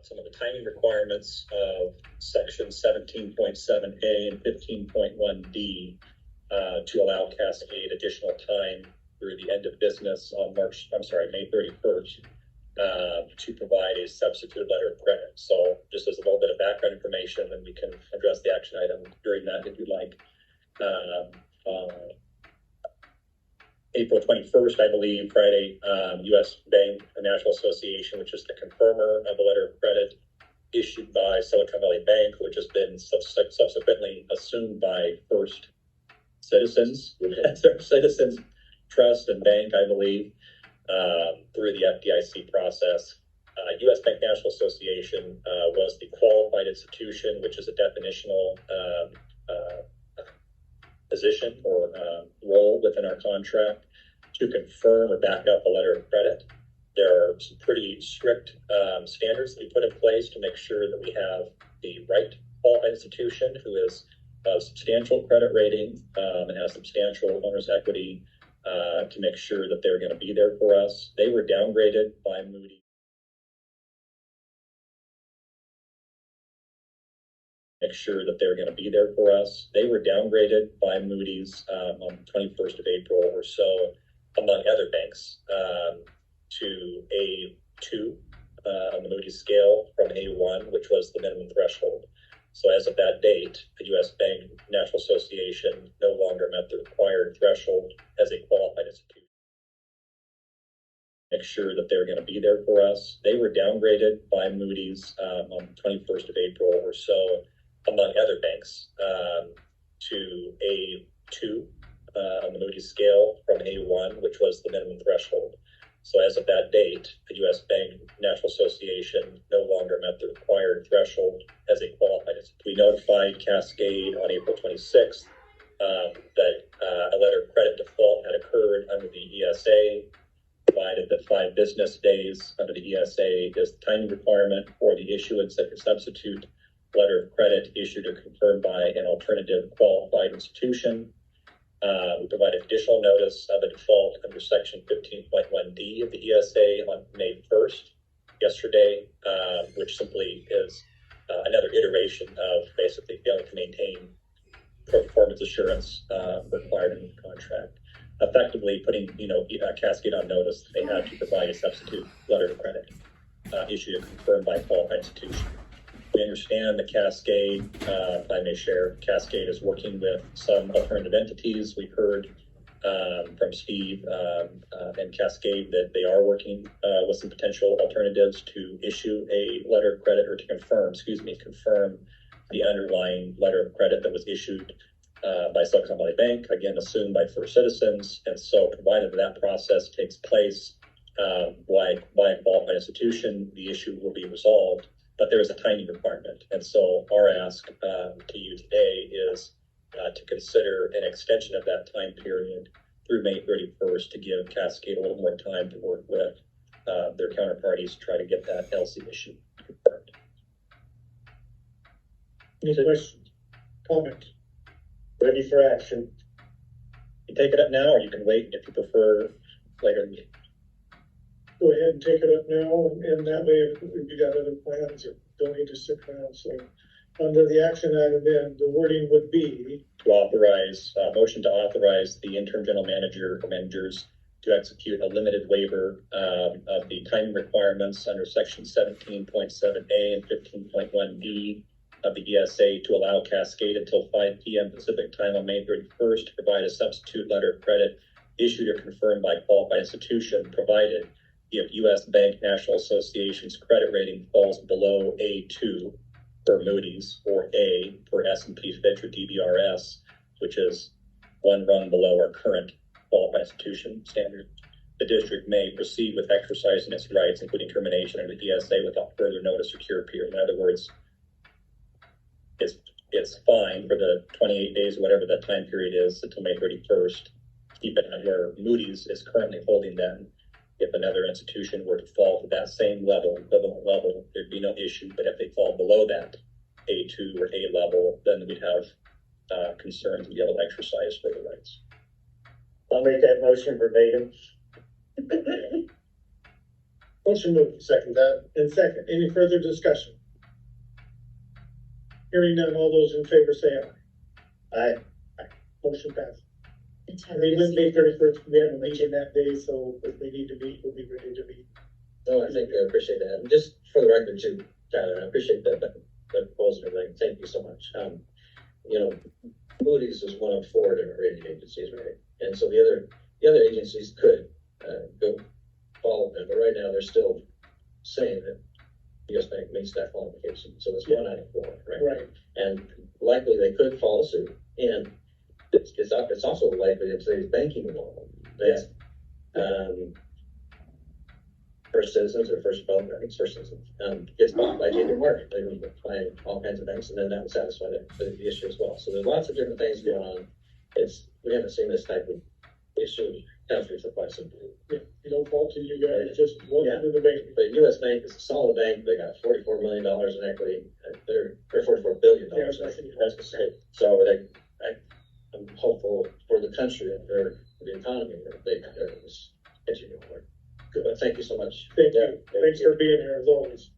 some of the timing requirements of section 17.7A and 15.1D to allow Cascade additional time through the end of business on May 31st to provide a substitute letter of credit. So just as a little bit of background information, then we can address the action item during that if you'd like. April 21st, I believe, Friday, U.S. Bank National Association, which is the confirmer of a letter of credit issued by Silicon Valley Bank, which has been subsequently assumed by First Citizens, Citizens Trust and Bank, I believe, through the FDIC process. U.S. Bank National Association was the qualified institution, which is a definitional position or role within our contract to confirm or back up a letter of credit. There are some pretty strict standards that we put in place to make sure that we have the right qualified institution who is a substantial credit rating and has substantial owner's equity to make sure that they're going to be there for us. They were downgraded by Moody's. Make sure that they're going to be there for us. They were downgraded by Moody's on the 21st of April or so, among other banks, to A2 on the Moody's scale from A1, which was the minimum threshold. So as of that date, the U.S. Bank National Association no longer met the required threshold as a qualified institution. Make sure that they're going to be there for us. They were downgraded by Moody's on the 21st of April or so, among other banks, to A2 on the Moody's scale from A1, which was the minimum threshold. So as of that date, the U.S. Bank National Association no longer met the required threshold as a qualified institution. We notified Cascade on April 26th that a letter of credit default had occurred under the ESA, provided that 5 business days under the ESA is the timing requirement for the issuance of a substitute letter of credit issued or confirmed by an alternative qualified institution. We provided additional notice of a default under section 15.1D of the ESA on May 1st, yesterday, which simply is another iteration of basically failing to maintain performance assurance required in the contract, effectively putting Cascade on notice that they had to provide a substitute letter of credit issued and confirmed by a qualified institution. We understand that Cascade, if I may share, Cascade is working with some alternative entities. We've heard from Steve and Cascade that they are working with some potential alternatives to issue a letter of credit or to confirm the underlying letter of credit that was issued by Silicon Valley Bank, again, assumed by First Citizens. And so provided that process takes place by a qualified institution, the issue will be resolved. But there is a timing requirement. And so our ask to you today is to consider an extension of that time period through May 31st to give Cascade a little more time to work with their counterparties to try to get that LC issue confirmed. Any questions, comments? Ready for action? You take it up now, or you can wait if you prefer later in the meeting. Go ahead and take it up now, and that way if we got other plans, don't need to sit around. So under the action item, then the wording would be to authorize motion to authorize the interim general manager or managers to execute a limited waiver of the timing requirements under section 17.7A and 15.1B of the ESA to allow Cascade until 5 p.m. Pacific time on May 31st to provide a substitute letter of credit issued or confirmed by a qualified institution, provided if U.S. Bank National Association's credit rating falls below A2 for Moody's or A for S&P Fitch or DBRS, which is one rung below our current qualified institution standard, the district may proceed with exercising its rights, including termination under the ESA without further notice or cure period. In other words, it's fine for the 28 days or whatever that time period is until May 31st. Keep it at where Moody's is currently holding them. If another institution were to fall to that same level, equivalent level, there'd be no issue. But if they fall below that A2 or A level, then we'd have concerns and be able to exercise further rights. I'll make that motion verbatim. Motion moved. Second that. And second, any further discussion? Hearing none, all those in favor say aye. Aye. Motion passed. It's I mean, with May 31st, we have a meeting that day, so if we need to meet, we'll be ready to meet. No, I think I appreciate that. And just for the record too, Tyler, I appreciate that proposal. Like, thank you so much. You know, Moody's is one of 4 different rating agencies, right? And so the other agencies could go follow them, but right now they're still saying that U.S. Bank meets that qualification. So it's 1 out of 4, right? Right. And likely they could follow suit. And it's also likely in today's banking world that First Citizens or First Development, I think it's First Citizens, gets bought by JP Morgan. They would buy all kinds of banks, and then that would satisfy the issue as well. So there's lots of different things going on. We haven't seen this type of issue countries for quite some time. Yeah, no fault to you guys, just welcome to the bank. But U.S. Bank is a solid bank. They got $44 million in equity. They're $44 billion. Yeah, That's great. So I'm hopeful for the country and for the economy that they can continue to work. Good. But thank you so much. Thank Yeah, you. Thanks for being here as always.